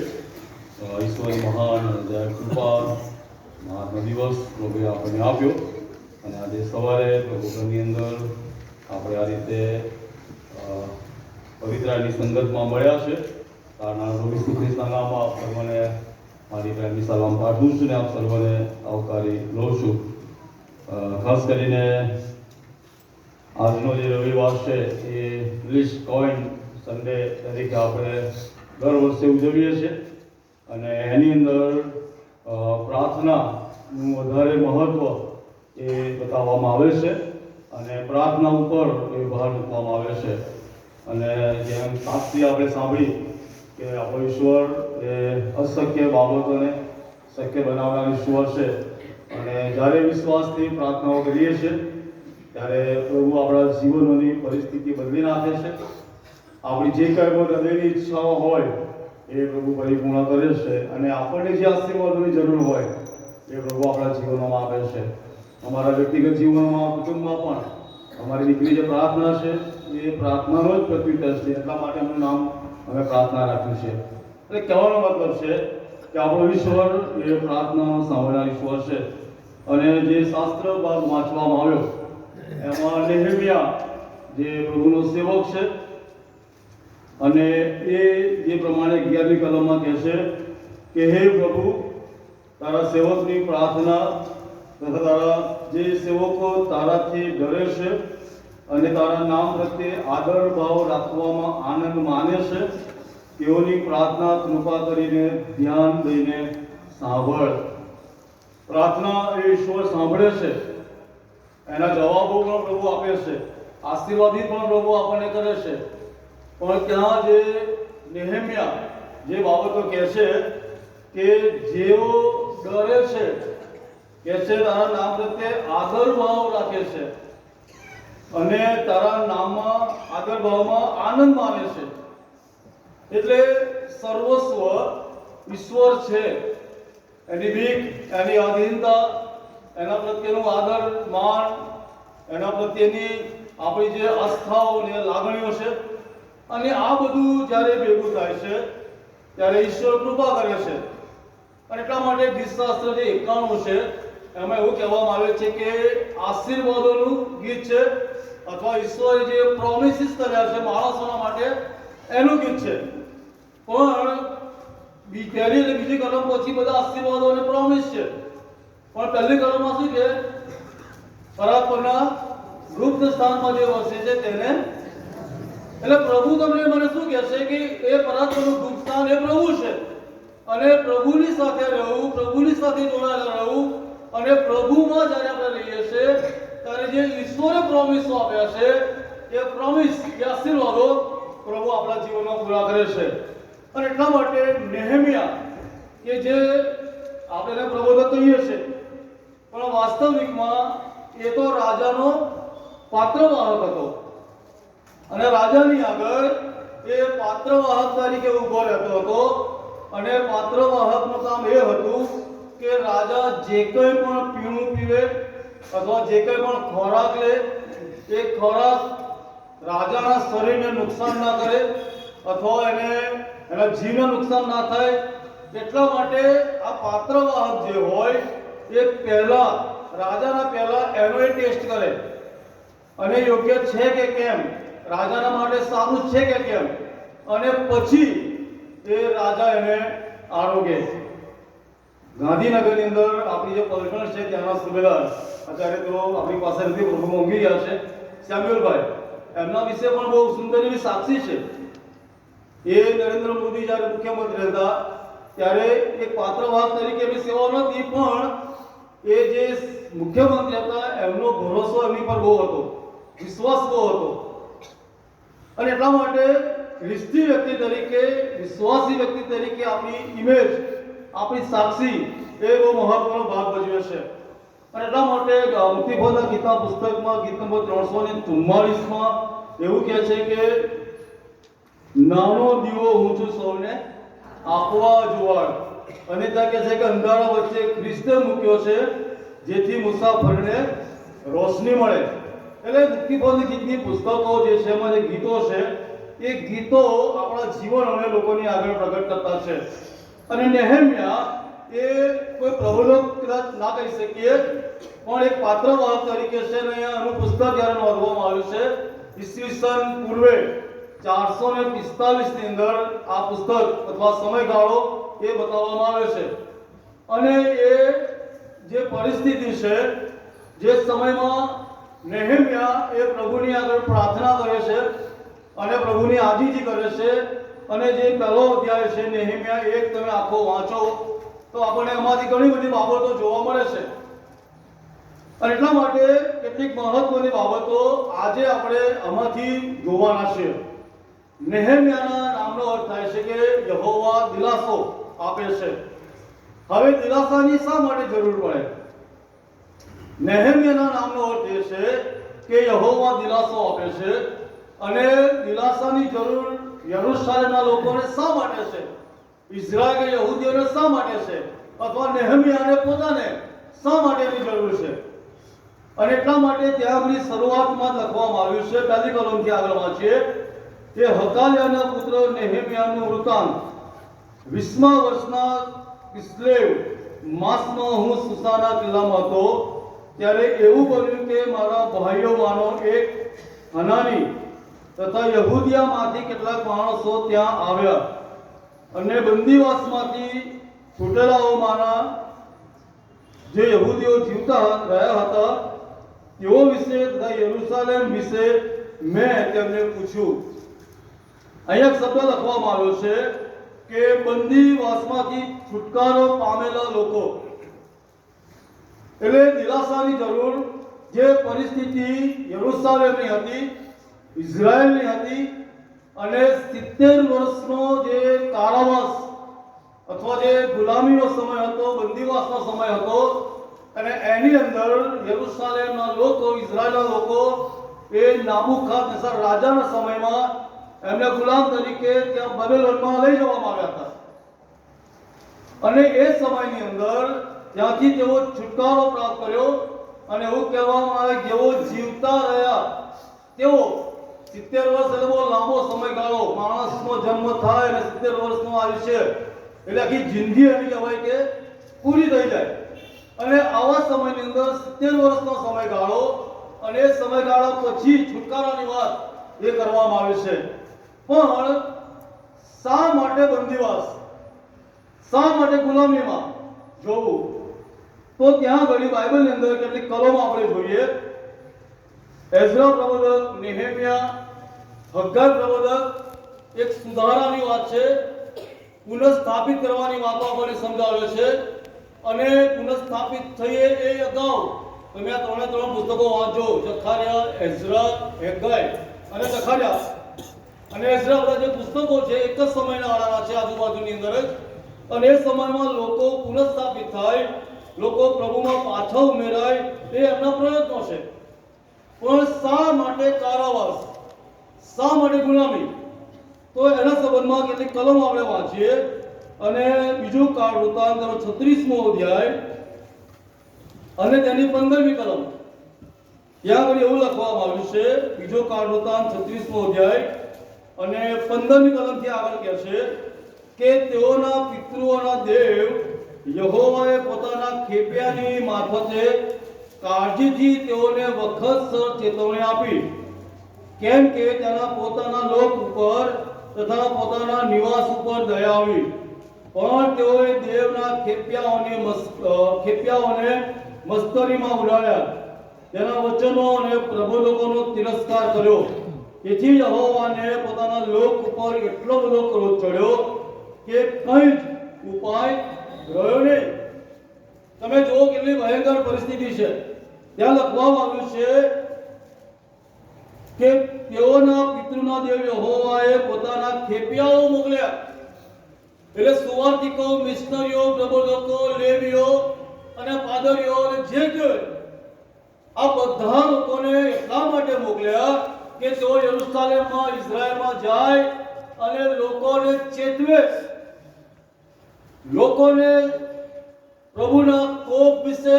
ઈશ્વર મહાન કૃપા મહાત્મા દિવસ પ્રભુએ આપણને આપ્યો અને આજે સવારે પ્રભુની અંદર આપણે આ રીતે પવિત્રાની સંગતમાં મળ્યા છે. તારના પ્રભુ ઈસુ ખ્રિસ્તના નામમાં આપ સર્વને મારી પ્રેમની સલામ પાઠવું છું ને આપ સર્વને આવકારી લઉં છું. ખાસ કરીને આજનો જે રવિવાર છે એ લિસ્ટ કોઈન સન્ડે તરીકે આપણે દર વર્ષે ઉજવીએ છીએ અને એની અંદર પ્રાર્થનાનું વધારે મહત્ત્વ એ બતાવવામાં આવે છે અને પ્રાર્થના ઉપર એ ભાર મૂકવામાં આવે છે. અને જેમ સાક્ષી આપણે સાંભળી કે આપણો ઈશ્વર એ અશક્ય બાબતોને શક્ય બનાવનાર ઈશ્વર છે અને જ્યારે વિશ્વાસથી પ્રાર્થનાઓ કરીએ છીએ ત્યારે પ્રભુ આપણા જીવનોની પરિસ્થિતિ બદલી નાખે છે. આપણી જે કંઈ પણ હૃદયની ઈચ્છાઓ હોય એ પ્રભુ પરિપૂર્ણ કરે છે અને આપણને જે આશીર્વાદોની જરૂર હોય એ પ્રભુ આપણા જીવનોમાં આપે છે. અમારા વ્યક્તિગત જીવનમાં, કુટુંબમાં પણ અમારી દીકરી જે પ્રાર્થના છે એ પ્રાર્થનાનો જ પ્રત્યુત્તર છે. એટલા માટે એમનું નામ અમે પ્રાર્થના રાખ્યું છે. એટલે કહેવાનો મતલબ છે કે આપણો ઈશ્વર એ પ્રાર્થનાનો સાંભળનાર ઈશ્વર છે. અને જે શાસ્ત્ર ભાગ વાંચવામાં આવ્યો એમાં નેહેમિયા જે પ્રભુનો સેવક છે અને એ જે પ્રમાણે 11મી કલમમાં કહે છે કે હે પ્રભુ, તારા સેવકની પ્રાર્થના તથા તારા જે સેવકો તારાથી ડરે છે અને તારા નામ પ્રત્યે આદર ભાવ રાખવામાં આનંદ માને છે તેઓની પ્રાર્થના કૃપા કરીને ધ્યાન દઈને સાંભળ. પ્રાર્થના એ ઈશ્વર સાંભળે છે, એના જવાબો પણ પ્રભુ આપે છે, આશીર્વાદિત પણ પ્રભુ આપણને કરે છે. પણ ત્યાં જે નેહેમિયા જે બાબતો કહે છે કે જેઓ ડરે છે, કહે છે તારા નામ પ્રત્યે આદર ભાવ રાખે છે અને તારા નામમાં આદર ભાવમાં આનંદ માને છે. એટલે સર્વસ્વ ઈશ્વર છે, એની બીક, એની આધીનતા, એના પ્રત્યેનું આદર માન, એના પ્રત્યેની આપણી જે આસ્થાઓ અને લાગણીઓ છે અને આ બધું જ્યારે ભેગું થાય છે ત્યારે ઈશ્વર કૃપા કરે છે. અને એટલા માટે ગીતશાસ્ત્ર જે 91 છે એમાં એવું કહેવામાં આવે છે કે આશીર્વાદોનું ગીત છે અથવા ઈશ્વરે જે પ્રોમિસીસ કર્યા છે માણસોના માટે એનું ગીત છે. પણ પહેલી અને બીજી કલમ પછી બધા આશીર્વાદો અને પ્રોમિસ છે. પણ પહેલી કલમમાં શું છે? પરાત્પરના ગુપ્ત સ્થાનમાં જે વસે છે તેને. એટલે પ્રભુ તમને મને શું કહેશે કે એ પરાત્પરનું ગુપ્ત સ્થાન એ પ્રભુ છે અને પ્રભુની સાથે રહેવું, પ્રભુની સાથે જોડાયેલા રહેવું અને પ્રભુમાં જ્યારે આપણે રહીએ છીએ ત્યારે જે ઈશ્વરે પ્રોમિસો આપ્યા છે એ પ્રોમિસ, એ આશીર્વાદો પ્રભુ આપણા જીવનમાં પૂરા કરે છે. અને એટલા માટે નેહેમિયા કે જે આપણે પ્રબોધક કહીએ છીએ પણ વાસ્તવિકમાં એ તો રાજાનો પાત્રવાહક હતો અને રાજાની આગળ એ પાત્રવાહક તરીકે ઊભો રહેતો હતો. અને પાત્રવાહકનું કામ એ હતું કે રાજા જે કંઈ પણ પીણું પીવે અથવા જે કંઈ પણ ખોરાક લે એ ખોરાક રાજાના શરીરને નુકસાન ના કરે અથવા એના જીવને નુકસાન ના થાય. એટલા માટે આ પાત્રવાહક જે હોય એ પહેલા રાજાના પહેલા એનો ટેસ્ટ કરે અને યોગ્ય છે કે કેમ, રાજાના માટે સારું છે કે કેમ, અને પછી એ રાજા એને આરોગે. ગાંધીનગરની અંદર આપણી જે પલટણ છે ત્યાંના સુબેદાર અત્યારે તો આપણી પાસે નથી, પ્રભુમાં ઊંઘી ગયા છે, સેમ્યુઅલભાઈ, એમના વિશે પણ બહુ સુંદર એવી સાક્ષી છે. એ નરેન્દ્ર મોદી જ્યારે મુખ્યમંત્રી હતા ત્યારે એક પાત્રવાહક તરીકે એમની સેવા નથી, પણ એ જે મુખ્યમંત્રી હતા એમનો ભરોસો એમની પર બહુ હતો, વિશ્વાસ બહુ હતો. અને એટલા માટે ખ્રિસ્તી વ્યક્તિ તરીકે, વિશ્વાસી વ્યક્તિ તરીકે આપણી ઇમેજ, આપણી સાક્ષી એ બહુ મહત્વનો ભાગ ભજવે છે. અને એટલા માટે મુક્તિપદના ગીતના પુસ્તકમાં ગીત નંબર 344માં એવું કહે છે કે નાનો દીવો હું છું સૌને આપવા જુવાળ. અને ત્યાં કહે છે કે અંધારા વચ્ચે ખ્રિસ્તે મૂક્યો છે જેથી મુસાફરને રોશની મળે. એટલે મુક્તિપદ ગીતની પુસ્તકો જે છે એમાં જે ગીતો છે એ ગીતો આપણા જીવન અને લોકોની આગળ પ્રગટ કરતા છે. અને નેહેમ્યા એ કોઈ પ્રબોધક કદાચ ના કહી શકીએ, પણ એક પાત્રવાહક તરીકે છે. અને અહીંયા એનું પુસ્તક જ્યારે નોંધવામાં આવ્યું છે ઈસવીસન પૂર્વે 445 ની અંદર આ પુસ્તક અથવા સમયગાળો એ બતાવવામાં આવે છે. અને એ જે પરિસ્થિતિ છે, જે સમયમાં નેહેમ્યા એ પ્રભુની આગળ પ્રાર્થના કરે છે અને પ્રભુની આજીજી કરે છે. અને જે પહેલો અધ્યાય છે નેહેમ્યા 1 તમે આખો વાંચો તો આપણને એમાંથી ઘણી બધી બાબતો જોવા મળે છે. અને એટલા માટે કેટલીક મહત્વની બાબતો આજે આપણે આમાંથી જોવાના છે. નેહેમ્યાના નામનો અર્થ થાય છે કે યહોવા દિલાસો આપે છે. હવે દિલાસાની શા માટે જરૂર પડે? નેહેમ્યાના નામનો અર્થ એ છે કે યહોવા દિલાસો આપે છે. અને દિલાસાની જરૂર યરૂશાલેમના લોકોને શા માટે છે? ઇઝરાયલ કે યહૂદીઓને શા માટે છે? અથવા નેહેમ્યાને પોતાને શા માટેની જરૂર છે? અને એટલા માટે ત્યાં આગળ શરૂઆતમાં લખવામાં આવ્યું છે, પહેલી કલમથી આગળ વાંચીએ કે હકાલિયાના પુત્ર નેહેમ્યાનું વૃત્તાંત 20મા વર્ષના કિસ્લેવ માસમાં હું સુસાના કિલ્લામાં હતો. ત્યારે એવું બન્યું કે મારા ભાઈઓમાંનો એક હનાની તથા યહૂદિયામાંથી કેટલાક માણસો ત્યાં આવ્યા અને બંદીવાસમાંથી છૂટેલાઓમાંના જે યહૂદીઓ જીવતા રહ્યા હતા તેઓ વિશે તથા યરૂશાલેમ વિશે મેં તેમને પૂછ્યું. અહીંયા શબ્દ લખવામાં આવ્યો છે કે બંદીવાસમાંથી છુટકારો પામેલા લોકો. એટલે દિલાસાની જરૂર જે પરિસ્થિતિ યરૂશાલેમની હતી, ઇઝરાયલની હતી, અને 70 વર્ષનો જે કારાવાસ અથવા જે ગુલામીનો સમય હતો, બંદીવાસનો સમય હતો, અને એની અંદર યરૂશાલેમના લોકો, ઇઝરાયલના લોકો એ નાબુખાદનેસર રાજાના સમયમાં એમને ગુલામ તરીકે ત્યાં બેબીલોનમાં લઈ જવામાં આવ્યા હતા. અને એ સમયની અંદર ત્યાંથી તેઓ છુટકારો પ્રાપ્ત કર્યો. અને એવું કહેવામાં આવે કે જેઓ જીવતા રહ્યા તેઓ 70 વર્ષ એટલે બહુ લાંબો સમયગાળો, માણસનો જન્મ થાય અને 70 વર્ષનું આયુષ્ય એટલે આખી જિંદગી એની કહેવાય કે પૂરી થઈ જાય. અને આવા સમયની અંદર 70 વર્ષનો સમયગાળો અને એ સમયગાળા પછી છુટકારાની વાત એ કરવામાં આવે છે. પણ શા માટે બંદીવાસ, શા માટે ગુલામીમાં જોવું? તો ત્યાં ઘણી બાઇબલની અંદર કેટલીક કલમો આપણે જોઈએ. એઝરા પ્રબોધક, નેહેમ્યા, હગ્ગાઈ પ્રબોધક એક સુધારાની વાત છે, પુનઃસ્થાપિત કરવાની વાતો આપણને સમજાવે છે. અને પુનઃસ્થાપિત થઈએ એ અગાઉ તમે આ ત્રણે પુસ્તકો વાંચો, જખારિયા, એઝરા, હગ્ગાઈ અને જખારિયા અને એઝરા, બધા જે પુસ્તકો છે એક જ સમયના આળાના છે, આજુબાજુની અંદર જ. અને એ સમયમાં લોકો પુનઃસ્થાપિત થાય, લોકો પ્રભુમાં પાછા ઉમેરાય, એ એમના પ્રયત્નો છે. પણ શા માટે કારાવાસ, શા માટે ગુલામી? તો એના સંબંધમાં કેટલીક કલમો આપણે વાંચીએ. અને બીજું કાળ વૃત્તાંત 36મો અધ્યાય અને તેની 15મી કલમ, ત્યાં આગળ એવું લખવામાં આવ્યું છે. બીજો કાળ વૃત્તાંત 36મો અધ્યાય અને 15મી કલમથી આગળ કહે છે કે તેઓના પિતૃઓના દેવ યહોવાએ પોતાના ખેપિયાની મારફતે કાળજીથી તેઓને વખતસર ચેતવણી આપી, કેમ કે તેના પોતાના લોક ઉપર તથા પોતાના નિવાસ ઉપર દયા આવી. પણ તેઓએ દેવના ખેપિયાઓને મસ્કરીમાં ઉડાડ્યા, તેના વચનો અને પ્રબોધકોનો તિરસ્કાર કર્યો. તેથી યહોવાને પોતાના લોક ઉપર એટલો બધો ક્રોધ ચડ્યો કે કંઈ જ ઉપાય રહ્યો નહીં. તમે જુઓ કેટલી ભયંકર પરિસ્થિતિ છે. ત્યાં લખવામાં આવ્યું છે કે તેઓના પિતૃના દેવ યહોવાએ પોતાના ખેપિયાઓ મોકલ્યા. એટલે સુવાર્તિકો, મિશનરીઓ, પ્રબોધકો, લેવીઓ અને પાદરીઓ અને જે કે આ બધા લોકોને એટલા માટે મોકલ્યા કે તેઓ યરૂશાલેમમાં, ઇઝરાયલમાં જાય અને લોકોને ચેતવે, લોકોને પ્રભુના કોપ વિશે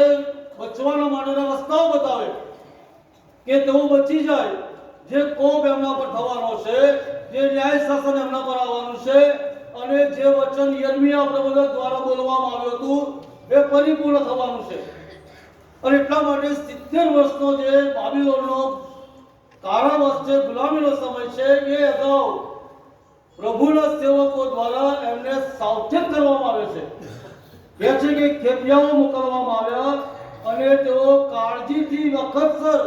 બચવાના માટેના રસ્તાઓ બતાવે કે તેઓ બચી જાય. જે કોપ એમના પર થવાનો છે જે ન્યાય શાસન એમના પર આવવાનું છે અને જે વચન યર્મિયા પ્રવચક દ્વારા બોલવામાં આવ્યું હતું એ પરિપૂર્ણ થવાનું છે. અને એટલા માટે 70 વર્ષનો જે બાબિલોનનો કારાવાસ છે, ગુલામીનો સમય છે, એ અગાઉ પ્રભુના સેવકો દ્વારા એમને સાવચેત કરવામાં આવે છે. કહે છે કે ખેપિયાઓ મોકલવામાં આવ્યા અને તેઓ કાળજીથી વખતસર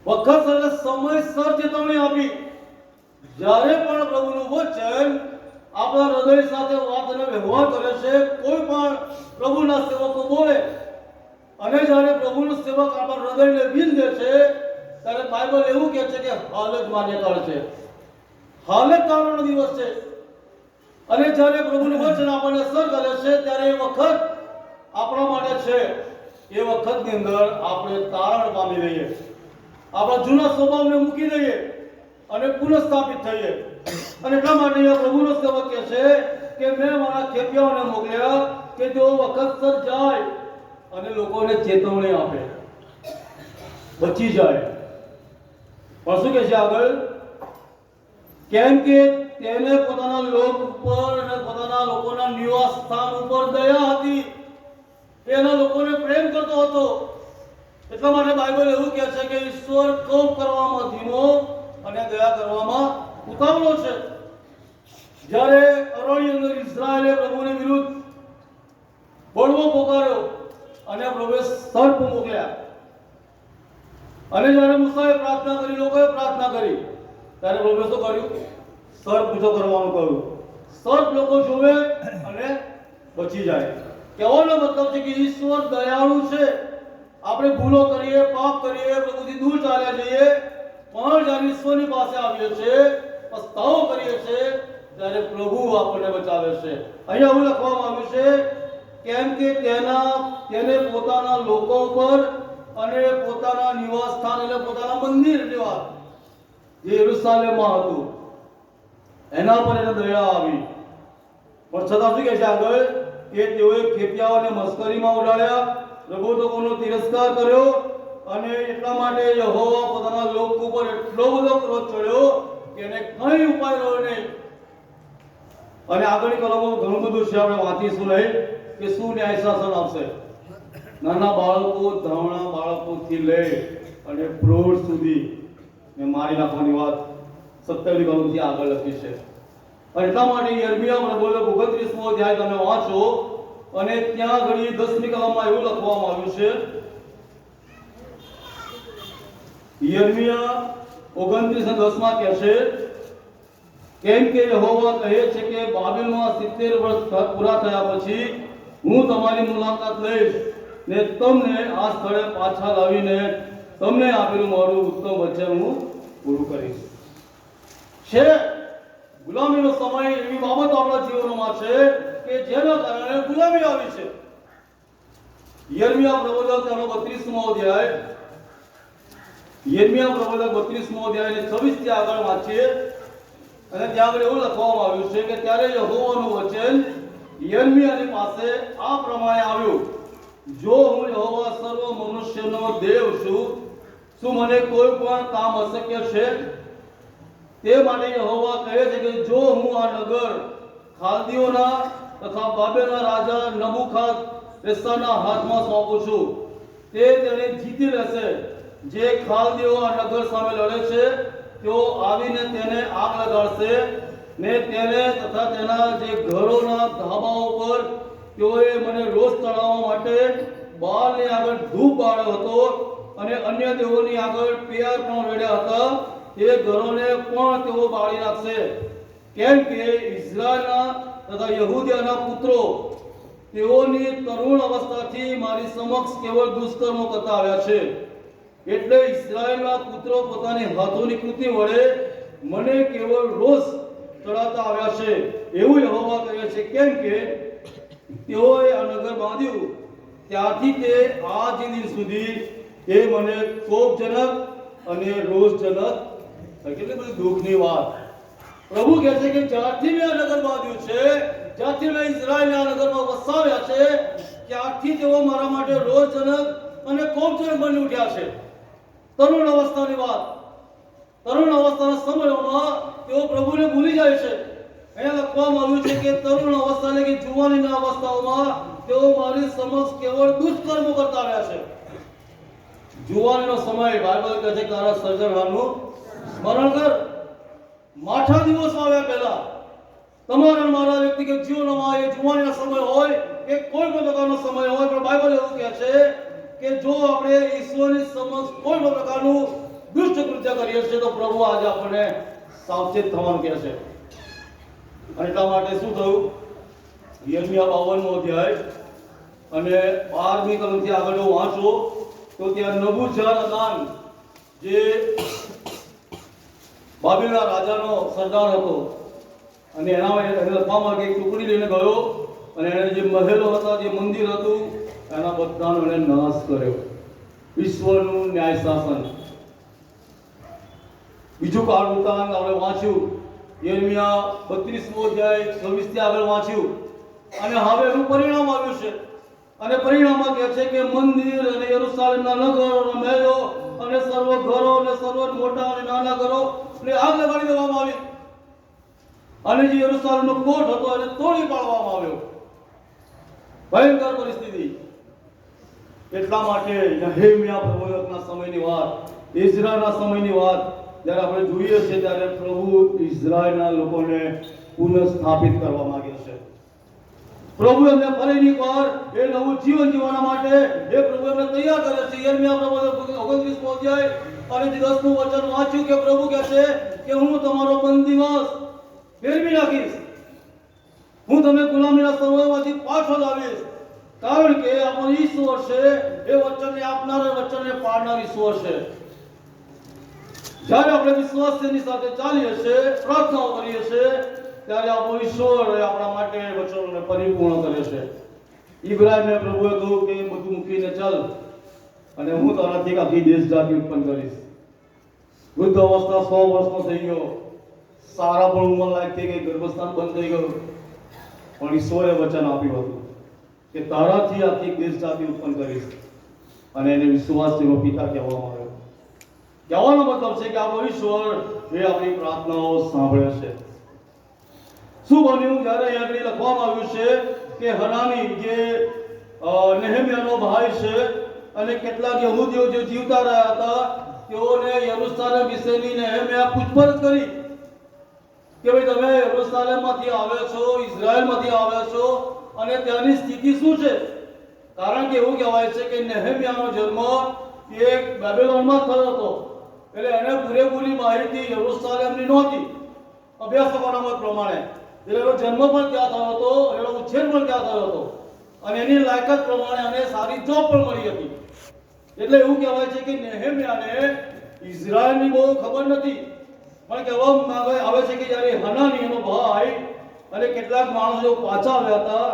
એટલે સમયસર ચેતવણી આપી. જ્યારે પણ પ્રભુનું વચન આપણા હૃદય સાથે વાત અને વ્યવહાર કરે છે, કોઈ પણ પ્રભુના સેવકો બોલે અને જ્યારે પ્રભુનો સેવક આપણા હૃદયને વિંધે છે ત્યારે બાઇબલ એવું કહે છે કે હાલત માન્યકાળ છે, હાલત તારણનો દિવસ છે. અને જ્યારે પ્રભુનું વચન આપણને અસર કરે છે ત્યારે એ વખત આપણા માટે છે. એ વખતની અંદર આપણે તારણ પામી લઈએ, આપણા જૂના સ્વભાવને મૂકી દઈએ અને પુનઃસ્થાપિત થઈએ. અને એટલા માટે પ્રભુનો સેવક કહે છે કે મેં મારા ખેપિયાઓને મોકલ્યા કે તેઓ વખતસર જાય અને લોકોને ચેતવણી આપે, બચી જાય. પણ શું કહે છે આગળ? કેમ કે તેને પોતાના લોક ઉપર અને પોતાના લોકોના નિવાસ સ્થાન ઉપર દયા હતી, એના લોકોને પ્રેમ કરતો હતો. એટલા માટે બાઇબલ એવું કહે છે કે ઈશ્વર કોપ કરવામાં ધીમો અને દયા કરવામાં ઉતાવળો છે. જ્યારે અરણ્ય અંદર ઇઝરાયલે પ્રભુની વિરુદ્ધ બળવો પોકાર્યો અને પ્રભુએ સર્પ મોકલ્યા અને જ્યારે મૂસાએ પ્રાર્થના કરી, લોકોએ પ્રાર્થના કરી, ત્યારે પ્રભુએ શું કર્યું? સર્પ પૂજો કરવાનું કહ્યું. સર્પ લોકો જોવે અને બચી જાય. કહેવાનો મતલબ છે કે ઈશ્વર દયાળુ છે. આપણે ભૂલો કરીએ, પાપ કરીએ, પ્રભુથી દૂર ચાલ્યા જઈએ, પણ જ્યારે ઈશ્વરની પાસે આવીએ છીએ, પસ્તાવો કરીએ છીએ, ત્યારે પ્રભુ આપણને બચાવે છે. અહીંયા એવું લખવામાં આવ્યું છે કેમ કે તેને પોતાના લોકો ઉપર અને પોતાના નિવાસ સ્થાન એટલે પોતાના મંદિર જેવા જે યરુશલેમમાં હતું એના પર એને દયા આવી. પણ છતાં શું કહે છે આગળ કે તેઓએ ખેપિયાઓને મસ્કરીમાં ઉડાડ્યા, પ્રબોધકોનો તિરસ્કાર કર્યો અને એટલા માટે યહોવા પોતાના લોક ઉપર એટલો બધો ક્રોધ ચડ્યો કે એને કંઈ ઉપાય રહ્યો નહીં. અને આગળની કલમોમાં ઘણું બધું છે, આપણે વાંચીશું નહીં કે શું ન્યાય શાસન આવશે. નાના બાળકો, ધાવણા બાળકોથી લઈ અને પ્રૌઢ સુધી મારી નાખવાની વાત 17મી કલમથી આગળ લખી છે. અને એટલા માટે યર્મિયા પ્રબોધક 29મો અધ્યાય તમે વાંચો અને ત્યાં ઘણી 10મી કલમમાં એવું લખવામાં આવ્યું છે. યર્મિયા 29:10 કહે છે કેમ કે યહોવા કહે છે કે બાબેલમાં 70 વર્ષ પૂરા થયા પછી હું તમારી મુલાકાત લઈશ ને તમને આ સ્થળે પાછા લાવીને તમને આપેલું મારું ઉત્તમ વચન હું પૂરું કરીશ. છે ગુલામીનો સમય, એવી બાબતો આપણા જીવનમાં છે કે જેના કારણે ગુલામી આવી છે. યર્મિયા પ્રબોધક તેનો 32મો અધ્યાય, યર્મિયા પ્રબોધક 32મો અધ્યાય અને 26 થી આગળ વાંચીએ અને ત્યાં આગળ એવું લખવામાં આવ્યું છે કે ત્યારે યહોવાનું વચન યર્મિયાની પાસે આ પ્રમાણે આવ્યું: જો હું યહોવા સર્વ મનુષ્યનો દેવ છું, શું મને કોઈ પણ કામ અશક્ય છે? તે માટે યહોવા કહે છે કે જો હું આ નગર ખાલ્દીઓના તથા બાબેલના રાજા નબુખાદનેસ્સરના હાથમાં સોંપું છું, તે તેને જીતી લેશે. જે ખાલ્દીઓ આ નગર સામે લડે છે તેઓ આવીને તેને આગ લગાડશે ને તેને તથા તેના જે ઘરોના ધાબાઓ પર તેઓએ મને રોષ ચડાવવા માટે બાલની આગળ ધૂપ બાળ્યો હતો અને અન્ય દેવોની આગળ પિયાર પણ વેડ્યા હતા, તે ઘરોને પણ તેઓ બાળી નાખશે. કેમ કે ઇઝરાયલના તથા યહૂદિયાના પુત્રો તેઓની તરુણ અવસ્થાથી મારી સમક્ષ કેવળ દુષ્કર્મો કરતા આવ્યા છે. એટલે ઇઝરાયલના પુત્રો પોતાની હાથોની કૃતિ વડે મને કેવળ રોષ ચડાવતા આવ્યા છે, એવું યહોવા કહે છે. કેમ કે તેઓએ આ નગર બાંધ્યું ત્યારથી તે આજ દિન સુધી એ મને કોપજનક અને રોષજનક, કેટલી બધી દુઃખની વાત. પ્રભુ કહે છે કે જ્યારથી મેં આ નગર બાંધ્યું છે, જ્યારથી મેં ઇઝરાયલને આ નગરમાં વસાવ્યા છે, ત્યારથી તેઓ મારા માટે રોષજનક અને કોપજનક બની ઉઠ્યા છે. તરુણ અવસ્થાની વાત, તરુણ અવસ્થાના સમયોમાં તેઓ પ્રભુને ભૂલી જાય છે. અહીંયા લખવામાં આવ્યું છે કે તરુણ અવસ્થા એટલે કે જુવાનીના અવસ્થાઓમાં તેઓ મારી સમક્ષ કેવળ દુષ્કર્મો કરતા આવ્યા છે. જુવાનીનો સમય બાઇબલ કહે છે કે તારા સર્જનહારનું સ્મરણ કર. માઠા દિવસો આવ્યા પહેલા તમારા અને મારા વ્યક્તિગત જીવનમાં એ જુવાનીનો સમય હોય કે કોઈ પણ પ્રકારનો સમય હોય, પણ બાઇબલ એવું કહે છે કે જો આપણે ઈશ્વરની સમક્ષ કોઈ પણ પ્રકારનું દુષ્ટ કૃત્ય કરીએ છીએ તો પ્રભુ આજે આપણને સાવચેત થવાનું કહે છે. એટલા માટે શું થયું? યર્મિયા 52મો અધ્યાય અને 12મી કલમથી આગળ વાંચો તો ત્યાં નબૂઝરદાન જે બાબેલના રાજાનો સરદાર હતો અને એને લખવામાં એક ટુકડી લઈને ગયો અને એને જે મહેલો હતા, જે મંદિર હતું, એના બધાનો એને નાશ કર્યો. વિશ્વનું ન્યાય શાસન. બીજું કાળ વૃત્તાંત આપણે વાંચ્યું, યર્મિયા 32મો અધ્યાય 26 થી આગળ વાંચ્યું અને હવે એનું પરિણામ આવ્યું છે. અને પરિણામમાં કહે છે કે મંદિર અને યરુશલેમના નગરો અને મહેલો અને સર્વ ઘરો અને સર્વ મોટા અને નાના ઘરો ને આગ લગાડી દેવામાં આવી અને જે યરુશલેમનો કોટ હતો એને તોડી પાડવામાં આવ્યો. ભયંકર પરિસ્થિતિ. એટલા માટે નહેમ્યા પ્રવચકના સમયની વાત, ઇઝરાયલના સમયની વાત જ્યારે આપણે જોઈએ છીએ ત્યારે પ્રભુ ઇઝરાયલના લોકોને પુનઃસ્થાપિત કરવા માંગે છે. પ્રભુ એમને ફરીની વાર એ નવું જીવન જીવવા માટે એ પ્રભુ એમને તૈયાર કરે છે. યર્મિયા પ્રવચક 29મો અધ્યાય અને 10મું વચન વાંચ્યું કે પ્રભુ કહે છે કે હું તમારો બંદીવાસ ફેરવી નાખીશ, હું તમને ગુલામીના સમયમાંથી પાછો લાવીશ, કારણ કે આપણો ઈશ્વર છે એ વચનને આપનાર, વચનને પાડનાર ઈશ્વર છે. જ્યારે આપણે વિશ્વાસની સાથે ચાલીએ છીએ, પ્રાર્થનાઓ કરીએ છીએ, ત્યારે આપણો ઈશ્વર આપણા માટે વચનોને પરિપૂર્ણ કરે છે. ઇબ્રાહીમને પ્રભુએ કહ્યું કે બધું મૂકીને ચાલ અને હું તારાથી આખી દેશ જાતિ ઉત્પન્ન કરીશ. વૃદ્ધ અવસ્થા 100 વર્ષનો થઈ ગયો, સારા પણ ઉંમર લાયક થઈ ગઈ, ગર્ભસ્થાન બંધ થઈ ગયું, પણ ઈશ્વરે વચન આપ્યું હતું કે તારાથી આખી દેશ જાતિ ઉત્પન્ન કરીશ અને એને વિશ્વાસનો પિતા કહેવામાં આવ્યો. કહેવાનો મતલબ છે કે આપણો ઈશ્વર એ આપણી પ્રાર્થનાઓ સાંભળે છે. શું બન્યું? જ્યારે અહીં લખવામાં આવ્યું છે કે હનાની જે નહેમ્યાનો ભાઈ છે અને કેટલાક યહૂદીઓ જે જીવતા રહ્યા હતા તેઓને યરુશલેમ વિશેની નહેમ્યા પૂછપરછ કરી કે ભાઈ તમે યરુશલેમમાંથી આવ્યા છો, ઇઝરાયલમાંથી આવ્યા છો અને ત્યાંની સ્થિતિ શું છે? કારણ કે એવું કહેવાય છે કે નહેમ્યાનો જન્મ એક બેબીલોનમાં થયો હતો, એટલે એને પૂરેપૂરી માહિતી યરુશલેમની નહોતી અભ્યાસકોના મત પ્રમાણે. એટલે એનો જન્મ પણ ત્યાં થયો હતો, એનો ઉછેર પણ ત્યાં થયો હતો અને એની લાયકાત પ્રમાણે એને સારી જોબ પણ મળી હતી. એટલે એવું કહેવાય છે કે નહેમ્યાને ઇઝરાયલની બહુ ખબર નથી, પણ કહેવામાં આવે છે કે જ્યારે હનાની એનો ભાઈ અને કેટલાક માણસો પાછા આવ્યા હતા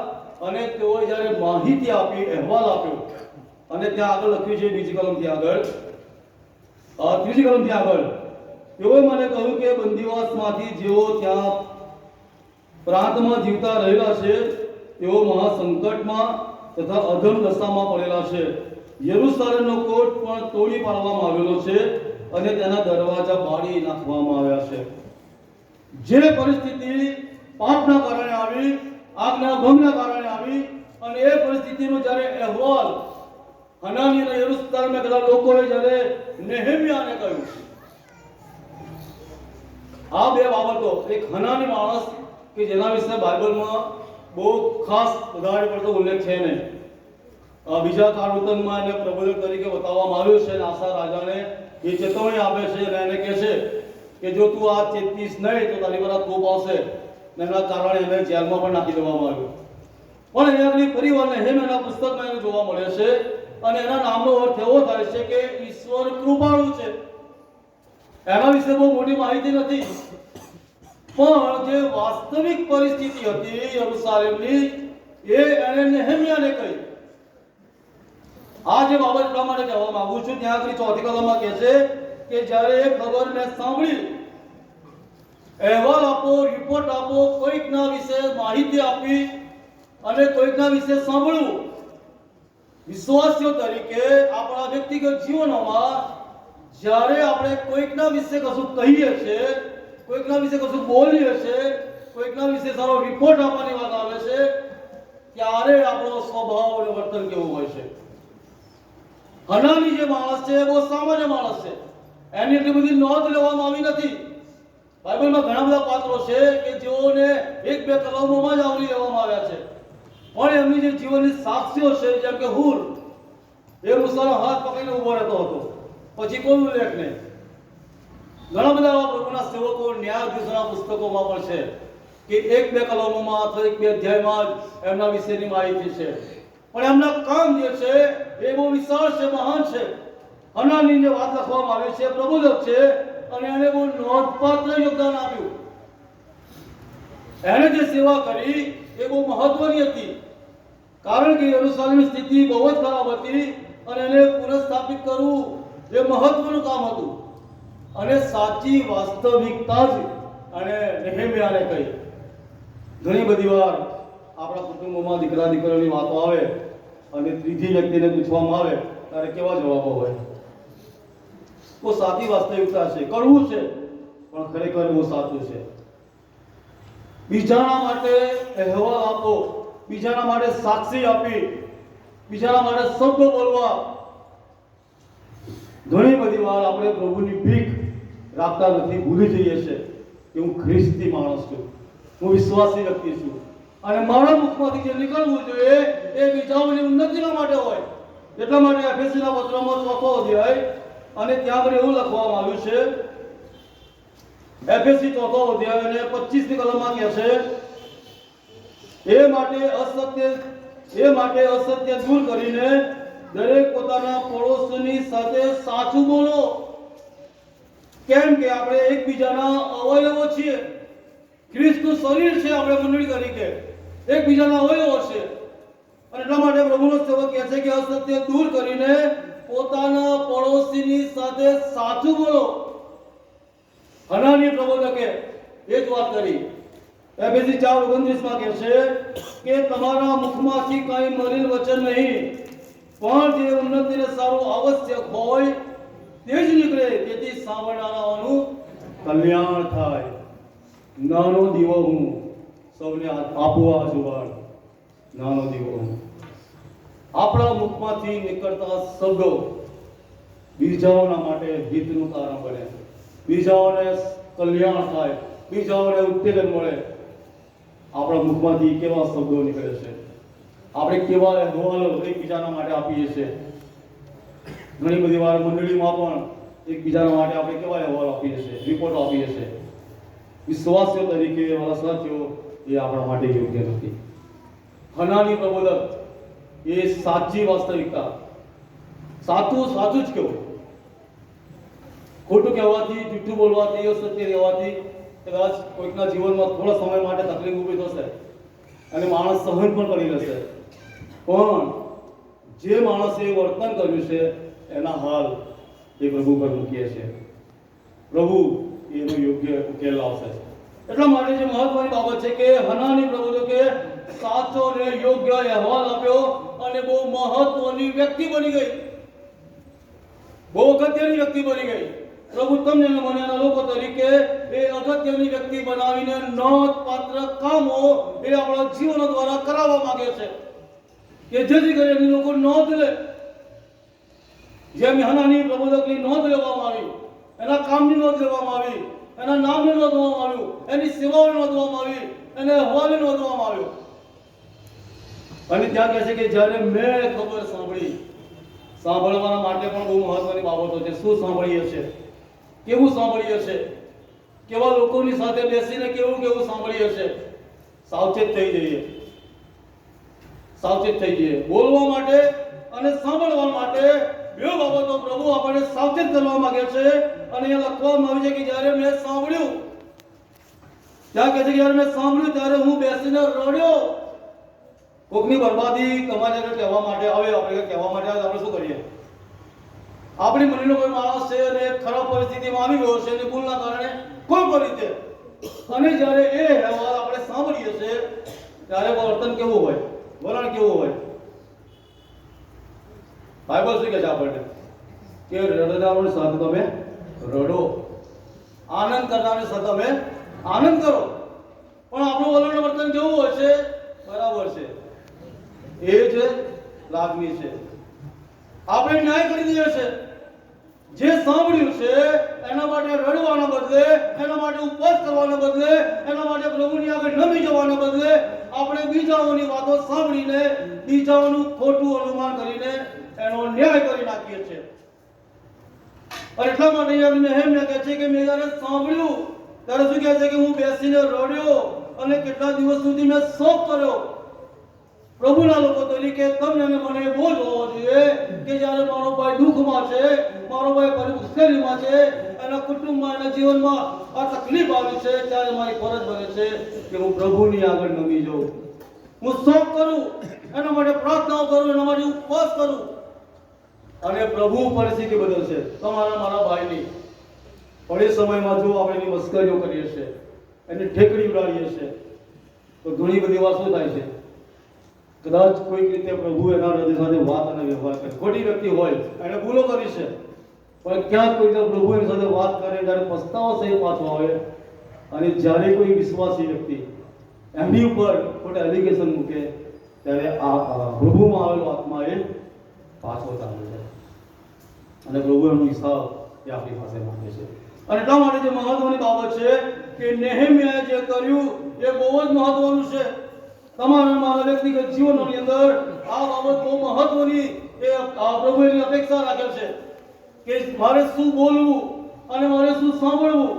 અને તેઓએ જ્યારે માહિતી આપી, અહેવાલ આપ્યો અને ત્યાં આગળ લખ્યું છે બીજી કલમથી આગળ, ત્રીજી કલમથી આગળ, તેઓએ મને કહ્યું કે બંદીવાસમાંથી જેઓ ત્યાં પ્રાંતમાં જીવતા રહેલા છે તેઓ મહાસંકટમાં તથા અધમ દશામાં પડેલા છે. યરુશલેમનો કોટ પણ તોડી પાડવામાં આવેલો છે અને તેના દરવાજા બાળી નાખવામાં આવ્યા છે. જે પરિસ્થિતિ પાપના કારણે આવી, આજ્ઞા ભંગના કારણે આવી અને એ પરિસ્થિતિનો જ્યારે અહેવાલ હનાની અને યરુશલેમના કેટલા લોકોએ જ્યારે નહેમ્યાને કહ્યું, આ બે બાબતો, એક હનાની માણસ કે જેના વિશે બાઇબલમાં બહુ ખાસ વધારે પડતો ઉલ્લેખ છે નહીં, બીજા કાળવૃત્તાંતમાં એને પ્રબોધક તરીકે બતાવવામાં આવ્યો છે અને આસા રાજાને એ ચેતવણી આપે છે અને એને કહે છે કે જો તું આ ચેતીશ નહીં તો તારી પર આ કોપ આવશે. એના કારણે એને જેલમાં પણ નાખી દેવામાં આવ્યો. પણ અહીંયા પરિવાર નહેમ્યાના પુસ્તકમાં એને જોવા મળે છે અને એના નામનો અર્થ એવો થાય છે કે ઈશ્વર કૃપાળુ છે. એના વિશે બહુ મોટી માહિતી નથી, પણ જે વાસ્તવિક પરિસ્થિતિ હતી યરુશલેમની એ એને નહેમ્યાને કહી. આ જે બાબત પ્રમાણે કહેવા માંગુ છું, ત્યાં આગળ 4th કલમમાં કહે છે કે જ્યારે એ ખબર મેં સાંભળી, અહેવાલ આપો, રિપોર્ટ આપો, કોઈકના વિશે માહિતી આપી અને કોઈકના વિશે સાંભળવું, વિશ્વાસીઓ તરીકે આપણા વ્યક્તિગત જીવનોમાં જ્યારે આપણે કોઈકના વિશે કશું કહીએ છે, કોઈકના વિશે કશું બોલીએ છે, કોઈકના વિશે સારો રિપોર્ટ આપવાની વાત આવે છે, ત્યારે આપણો સ્વભાવ અને વર્તન કેવું હોય છે. હનાની જે માણસ છે એ બહુ સામાન્ય માણસ છે, એની એટલી બધી નોંધ લેવામાં આવી નથી. બાઇબલમાં ઘણા બધા પાત્રો છે કે જેઓને એક બે કલમોમાં જ આવરી લેવામાં આવ્યા છે, પણ એમની જે જીવનની સાક્ષીઓ છે, જેમ કે હુર, એ મૂસાનો હાથ પકડીને ઊભો રહેતો હતો, પછી કોઈ ઉલ્લેખ નહીં. ઘણા બધા એવા પ્રભુના સેવકો ન્યાયાધીશોના પુસ્તકોમાં પણ છે કે એક બે કલમોમાં અથવા એક બે અધ્યાયમાં જ એમના વિશેની માહિતી છે, પણ એમના કામ જે છે એ બહુ વિશાળ છે, મહાન છે. હનાની જે વાત લખવામાં આવી છે પ્રબોધક છે, અને એને બહુ નોંધપાત્ર યોગદાન આપ્યું. એને જે સેવા કરી એ બહુ મહત્વની હતી, કારણ કે યરુશલેમની સ્થિતિ બહુ જ ખરાબ હતી અને એને પુનઃસ્થાપિત કરવું એ મહત્વનું કામ હતું. અને સાચી વાસ્તવિકતા જ અને નેહેમ્યાને કહી. ઘણી બધી વાર આપણા કુટુંબોમાં દીકરા દીકરીઓની વાતો આવે અને ત્રીજી વ્યક્તિને પૂછવામાં આવે ત્યારે કેવા જવાબો હોય? બહુ સાચી વાસ્તવિકતા છે, કડવું છે, પણ ખરેખર બહુ સાચું છે. બીજાના માટે અહેવાલ આપો, બીજાના માટે સાક્ષી આપી, બીજાના માટે શબ્દો બોલવા. ઘણી બધી વાર આપણે પ્રભુની ભીખ રાખતા નથી, ભૂલી જઈએ છીએ કે હું ખ્રિસ્તી માણસ છું, હું વિશ્વાસી વ્યક્તિ છું, અને મારા મુખમાંથી જે નીકળવું જોઈએ એ બીજાઓની ઉન્નતિના માટે હોય. એટલા માટે એફેસીના પત્રમાં 4થો અધ્યાય અને ત્યાં પણ એવું લખવામાં આવ્યું છે, એફએસી 4થો અધ્યાય અને 25મી કલમમાં કહે છે, એ માટે અસત્ય દૂર કરીને દરેક પોતાના પડોશીની સાથે સાચું બોલો, કેમ કે આપણે એકબીજાના અવયવો છીએ. ખ્રિસ્તનું શરીર છે, આપણે મંડળી તરીકે એકબીજાના અવયવો છે. અને એટલા માટે પ્રભુનો સેવક કહે છે કે અસત્ય દૂર કરીને પોતાના પડોશીની સાથે સાચું બોલો. હનાની પ્રબોધકે એ જ વાત કરી. એફએસી 4:29 કહે છે કે તમારા મુખમાંથી કંઈ મલિન વચન નહીં, પણ જે ઉન્નતિને સારું આવશ્યક હોય તે જ નીકળે, તેથી સાંભળનારાઓનું કલ્યાણ થાય. નાનો દીવો હું સૌને આપું આ જુવાળ, નાનો દીવો હું. આપણા મુખમાંથી નીકળતા શબ્દો બીજાઓના માટે હિતનું કારણ બને, બીજાઓને કલ્યાણ થાય, બીજાઓને ઉત્તેજન મળે. આપણા મુખમાંથી કેવા શબ્દો નીકળે છે, આપણે કેવા અહેવાલો એકબીજાના માટે આપીએ છીએ. ઘણી બધી વાર મંડળીમાં પણ એકબીજાના માટે આપણે કેવા અહેવાલ આપીએ છીએ, રિપોર્ટ આપીએ છીએ. વિશ્વાસીઓ તરીકે મારા સાથીઓ, એ આપણા માટે યોગ્ય નથી. હનાની પ્રબોધક એ સાચી વાસ્તવિકતા, સાચું જ કહેવું. ખોટું કહેવાથી, જૂઠું બોલવાથી, અસત્ય કહેવાથી કદાચ કોઈકના જીવનમાં થોડા સમય માટે તકલીફ ઊભી થશે અને માણસ સહન પણ કરી લેશે, પણ જે માણસે વર્તન કર્યું છે એના હાલ એ પ્રભુ પર મૂકીએ છીએ. પ્રભુ એનો યોગ્ય ઉકેલ લાવશે. એટલા માટે જે મહત્વની બાબત છે કે હનાની પ્રબોધકે સાચો ને યોગ્ય અહેવાલ આપ્યો અને બહુ મહત્વની વ્યક્તિ બની ગઈ, બહુ અગત્યની વ્યક્તિ બની ગઈ. પ્રભુ તમને અને મને એના લોકો તરીકે એ અગત્યની વ્યક્તિ બનાવીને નોંધપાત્ર કામો એ આપણા જીવનો દ્વારા કરાવવા માંગે છે કે જેથી કરીને લોકો નોંધ લે. જેમ હનાની પ્રબોધકની નોંધ લેવામાં આવી, એના કામની નોંધ લેવામાં આવી, એના નામને નોંધવામાં આવ્યું, એની સેવાઓ નોંધવામાં આવી, એને અહેવાલને નોંધવામાં આવ્યો. અને ત્યાં કહે છે કે જ્યારે મેં ખબર સાંભળી, સાંભળવાના માટે પણ બહુ મહત્વની બાબતો છે. શું સાંભળીએ છે, કેવું સાંભળીએ છે, કેવા લોકોની સાથે બેસીને કેવું સાંભળીએ છે. સાવચેત થઈ જઈએ, સાવચેત થઈ જઈએ. બોલવા માટે અને સાંભળવા માટે બે બાબતો પ્રભુ આપણને સાવચેત કરવા માંગે છે. અને એ લખવામાં આવ્યું છે કે જ્યારે મેં સાંભળ્યું, ત્યાં કહે છે કે જ્યારે મેં સાંભળ્યું ત્યારે હું બેસીને રડ્યો. કોકની બરબાદી તમારે આગળ કહેવા માટે આવે, આપણે કહેવા માટે આવે, આપણે શું કરીએ? આપણી મંડળીનો કોઈ માણસ છે અને ખરાબ પરિસ્થિતિમાં આવી ગયો છે અને ભૂલના કારણે કોઈ પણ રીતે, અને જ્યારે એ અહેવાલ આપણે સાંભળીએ છીએ ત્યારે વર્તન કેવું હોય, વલણ કેવું હોય? બાઇબલ શું કહે છે આપણને? કે રડનારની સાથે તમે રડો, આનંદ કરનારની સાથે તમે આનંદ કરો. પણ આપણું વલણ વર્તન કેવું હશે? બરાબર છે, એ જ લાગણી છે. આપણે ન્યાય કરી દઈએ છે. જે સાંભળ્યું છે એના માટે રડવાના બદલે, એના માટે ઉપવાસ કરવાના બદલે, એના માટે પ્રભુની આગળ નમી જવાના બદલે આપણે બીજાઓની વાતો સાંભળીને, બીજાઓનું ખોટું અનુમાન કરીને એનો ન્યાય કરી નાખીએ છીએ. અને એટલા માટે નેહેમ્યા કહે છે કે મેં જ્યારે સાંભળ્યું ત્યારે શું કહે છે કે હું બેસીને રડ્યો અને કેટલા દિવસ સુધી મેં શોક કર્યો. પ્રભુના લોકો તરીકે તમને અને મને બહુ જ હોવો જોઈએ કે જ્યારે મારો ભાઈ દુઃખમાં છે, મારો ભાઈ મુશ્કેલીમાં છે, એના કુટુંબમાં, એના જીવનમાં આ તકલીફ આવી છે, ત્યારે મારી ફરજ બને છે કે હું પ્રભુની આગળ નમી જાઉં, હું શોક કરું, એના માટે પ્રાર્થનાઓ કરું, એના માટે ઉપવાસ કરું. અને પ્રભુ પરિસ્થિતિ બદલશે, તમારા મારા ભાઈની. પણ એ સમયમાં જો આપણે એની મસ્કરીઓ કરીએ છીએ, એની ઠેકડી ઉડાડીએ છીએ, તો ઘણી બધી વાર શું થાય છે? કદાચ કોઈક રીતે પ્રભુ એના હૃદય સાથે વાત અને વ્યવહાર કરે. ખોટી વ્યક્તિ હોય, એને ભૂલો કરી છે, પણ ક્યાંક કોઈ પ્રભુ એની સાથે વાત કરે, જ્યારે પસ્તાવો સહિત પાછો આવે, અને જ્યારે કોઈ વિશ્વાસી વ્યક્તિ એમની ઉપર ખોટા એલિગેશન મૂકે, ત્યારે આ પ્રભુમાં આવેલો આત્મા એ પાછો ચાલે છે અને પ્રભુ એનો હિસાબ એ આપણી પાસે માંગે છે. અને એટલા માટે જે મહત્વની બાબત છે કે નેહેમ્યાએ જે કર્યું એ બહુ જ મહત્વનું છે. તમારા મારા વ્યક્તિગત જીવનની અંદર આ બાબત બહુ મહત્વની એ પ્રભુની અપેક્ષા રાખે છે કે મારે શું બોલવું અને મારે શું સાંભળવું.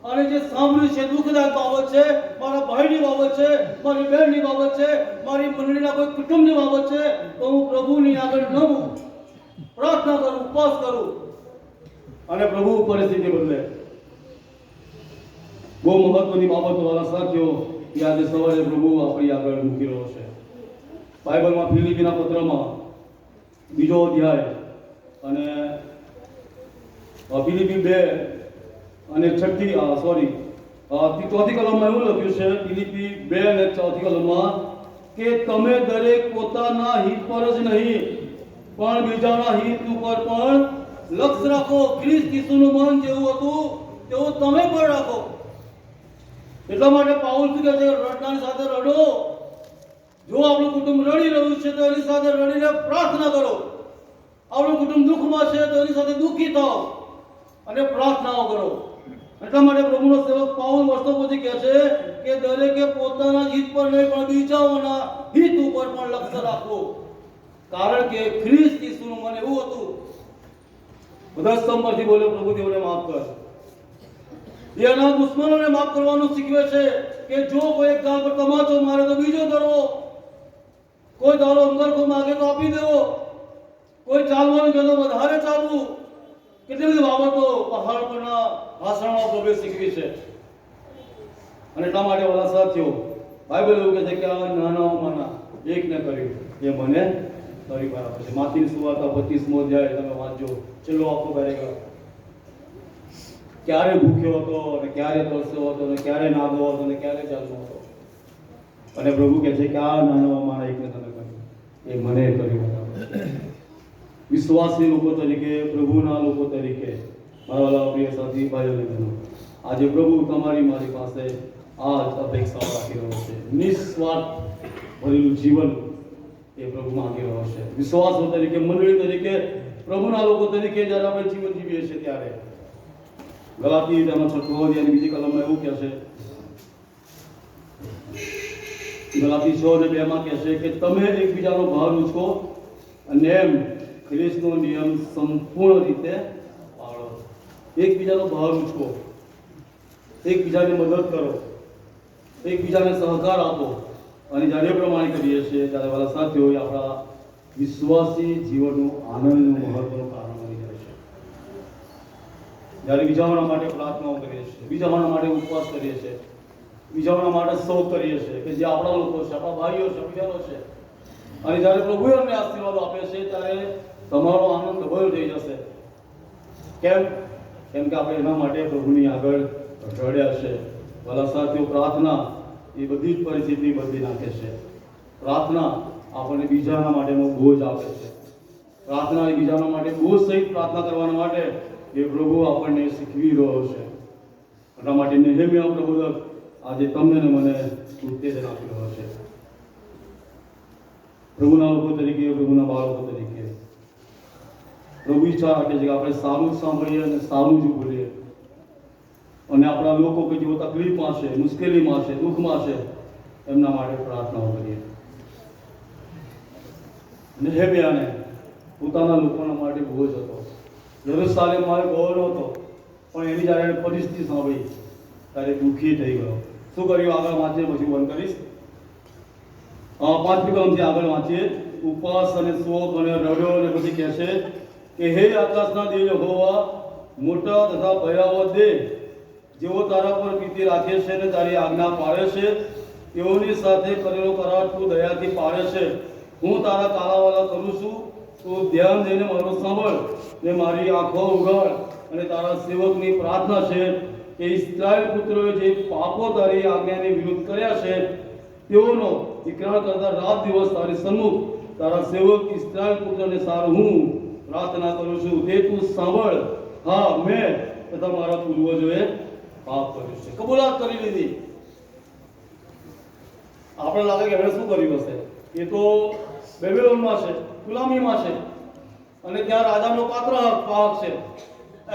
અને જે સાંભળ્યું છે દુઃખદાયક બાબત છે, મારા ભાઈની બાબત છે, મારી બહેનની બાબત છે, મારી મંડળીના કોઈ કુટુંબની બાબત છે, તો હું પ્રભુની આગળ નમું, પ્રાર્થના કરું, ઉપવાસ કરું અને પ્રભુ પરિસ્થિતિ બદલે. બહુ મહત્વની બાબતો વાળા સાથીઓ કે આજે સવારે પ્રભુ આપણી આગળ મૂકી રહ્યો છે. બાઇબલમાં ફિલિપીના પત્રમાં 2 અધ્યાય અને ફિલિપી 2 અને 4થી કલમમાં એવું લખ્યું છે, ફિલિપી 2 અને 4થી કલમમાં, કે તમે દરેક પોતાના હિત પર જ નહીં પણ બીજાના હિત ઉપર પણ લક્ષ્ય રાખો. ખ્રિસ્ત ઈસુનું મન જેવું હતું તેવું તમે પણ રાખો. એટલા માટે પાઉલ શું કહે છે? રડનારની સાથે રડો. જો આપણું કુટુંબ રડી રહ્યું છે તો એની સાથે રડીને પ્રાર્થના કરો. આપણું કુટુંબ દુઃખમાં છે તો એની સાથે દુઃખી થાઓ અને પ્રાર્થનાઓ કરો. એટલા માટે પ્રભુનો સેવક પાઉલ વર્ષો પછી કહે છે કે દરેકે પોતાના હિત પર નહીં પણ બીજાઓના હિત ઉપર પણ લક્ષ્ય રાખવું. કારણ કે ખ્રિસ્ત ઈસુનું મન એવું હતું. બધા સ્તંભથી બોલે, પ્રભુ તેઓને માફ કર. એના દુશ્મનોને માફ કરવાનું શીખવે છે કે જો કોઈ એક ગાલ પર તમાચો મારે તો બીજો કરવો, કોઈ દારો અંગરખો માગે તો આપી દેવો, કોઈ ચાલવાનું કહે તો વધારે ચાલવું. કેટલી બધી બાબતો પહાડ પરના ભાષણમાં પ્રભુ શીખવી છે. અને એટલા માટે વાલા સાથીઓ, બાઇબલ એવું કહે છે કે આ નાનાઓમાંના એકને કર્યું એ મને કરી બરાબર છે. માથીની સુવાર્તા 25મો અધ્યાય તમે વાંચજો, છેલ્લો આખો પેરેગ્રાફ. ક્યારે ભૂખ્યો હતો અને ક્યારે તરસ્યો હતો અને ક્યારે નાગો હતો અને ક્યારે ચાલતો હતો. અને પ્રભુ કહે છે કે આ નાનાઓમાંના એકને તમે કર્યું એ મને કર્યું બરાબર છે. વિશ્વાસી લોકો તરીકે, પ્રભુના લોકો તરીકે મારા વાલા પ્રિય સાથી ભાઈઓ અને બહેનો, આજે પ્રભુ તમારી મારી પાસે આ જ અપેક્ષાઓ રાખી રહ્યો છે. નિસ્વાર્થ ભરેલું જીવન એ પ્રભુ માંગી રહ્યો છે. વિશ્વાસો તરીકે, મંડળી તરીકે, પ્રભુના લોકો તરીકે જ્યારે આપણે જીવન જીવીએ છીએ ત્યારે ગલાતી તેમાં 6 અધ્યાયની બીજી કલમમાં એવું કહે છે, ગલાતી 6 અને 2 માં કહે છે કે તમે એકબીજાનો ભાર ઉચકો અને એમ ખ્રિસ્તનો નિયમ સંપૂર્ણ રીતે પાળો. એકબીજાનો ભાર ઉચકો, એકબીજાને મદદ કરો, એકબીજાને સહકાર આપો. અને જ્યારે એ પ્રમાણે કરીએ છીએ ત્યારે વાલા સાથીઓ આપણા વિશ્વાસી જીવનનું આનંદનું મહત્વનું કારણ બની જાય છે. જ્યારે બીજાઓના માટે પ્રાર્થનાઓ કરીએ છીએ, બીજાઓના માટે ઉપવાસ કરીએ છીએ, બીજાઓના માટે શોક કરીએ છીએ કે જે આપણા લોકો છે, આપણા ભાઈઓ છે, બીજાઓ છે, અને જ્યારે પ્રભુ અમને આશીર્વાદ આપે છે ત્યારે તમારો આનંદ ડબલ થઈ જશે. કેમ? કેમ કે આપણે એના માટે પ્રભુની આગળ રડ્યા છે. વાલા સાથીઓ, પ્રાર્થના એ બધી જ પરિસ્થિતિ બદલી નાખે છે. પ્રાર્થના આપણને બીજાના માટેનો બોજ આપે છે. પ્રાર્થના એકબીજાના માટે બોજ સહિત પ્રાર્થના કરવાના માટે એ પ્રભુ આપણને શીખવી રહ્યો છે. એટલા માટે નેહેમિયા પ્રબોધક આજે તમને ને મને ઉત્તેજન આપી રહ્યો છે. પ્રભુના લોકો તરીકે, પ્રભુના બાળકો તરીકે પ્રભુ ઈચ્છા રાખે છે કે આપણે સારું જ સાંભળીએ અને સારું જ બોલીએ, અને આપણા લોકો કે જેઓ તકલીફમાં છે, મુશ્કેલીમાં છે, દુઃખમાં છે, એમના માટે પ્રાર્થનાઓ કરીએ. નેહેમિયાને પોતાના લોકોના માટે બોજ હતો. યરુશલેમમાં ગૌરવ હતો, પણ એની જ્યારે એને પરિસ્થિતિ સાંભળી ત્યારે દુઃખી થઈ ગયો. શું કર્યું? આગળ વાંચીએ, પછી બંધ કરીશ. 5મી કલમથી આગળ વાંચીએ. ઉપવાસ અને શોક અને રડ્યો, અને પછી કહે છે કે હે આકાશના દેવ યહોવા, મોટા તથા ભયાવહ દેવ, જેઓ તારા પર પ્રીતિ રાખે છે અને તારી આજ્ઞા પાળે છે, તેઓની સાથે કરેલો કરાર તું દયાથી પાળે છે. હું તારા કાલાવાલા કરું છું, તું ધ્યાન દઈને મારું સાંભળ ને મારી આંખો ઉઘાડ. અને તારા સેવકની પ્રાર્થના છે કે ઇસ્રાયેલ પુત્રોએ જે પાપો તારી આજ્ઞાની વિરુદ્ધ કર્યા છે તેઓનો ઇકરાર કરતા રાત દિવસ તારી સન્મુખ તારા સેવક ઇસ્રાયેલ પુત્રને સારું હું પ્રાર્થના કરું છું, તે તું સાંભળ. હા, મેં તથા મારા પૂર્વજોએ પાપ કર્યું છે. કબૂલાત કરી લીધી. આપણે લાગે કે એમણે શું કર્યું હશે? એ તો બેબીલોનમાં છે, ગુલામીમાં છે, અને ત્યાં રાજાનો પાત્રવાહક છે.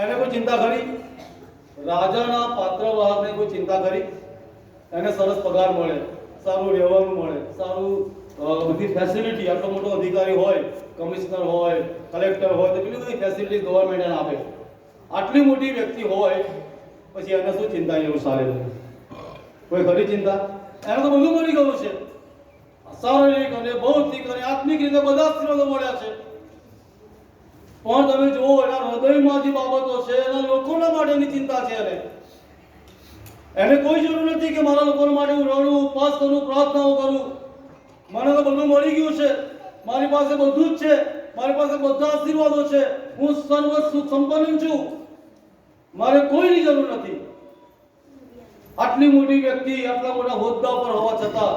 એને કોઈ ચિંતા ખરી? રાજાના પાત્રવાહકને કોઈ ચિંતા ખરી? એને સરસ પગાર મળે, સારું રહેવાનું મળે, સારું બધી ફેસિલિટી. આટલો મોટો અધિકારી હોય, કમિશનર હોય, કલેક્ટર હોય, તો કેટલી બધી ફેસિલિટી ગવર્મેન્ટ એને આપે. આટલી મોટી વ્યક્તિ હોય પછી એને શું ચિંતા? યરુશલેમ કોઈ ખરી ચિંતા? એને તો બધું મળી ગયું છે. શારીરિક અને ભૌતિક અને આત્મિક રીતે બધા આશીર્વાદો મળ્યા છે. પણ તમે જુઓ, એના હૃદયમાં જે બાબતો છે, એના લોકોના માટેની ચિંતા છે. એને કોઈ જરૂર નથી કે મારા લોકો માટે હું રડું, ઉપવાસ કરું, પ્રાર્થનાઓ કરું. મને તો બધું મળી ગયું છે, મારી પાસે બધું જ છે, મારી પાસે બધા આશીર્વાદો છે, હું સર્વ સુખ સંપન્ન છું, મારે કોઈની જરૂર નથી. આટલી મોટી વ્યક્તિ, આટલા મોટા હોદ્દા પર હોવા છતાં,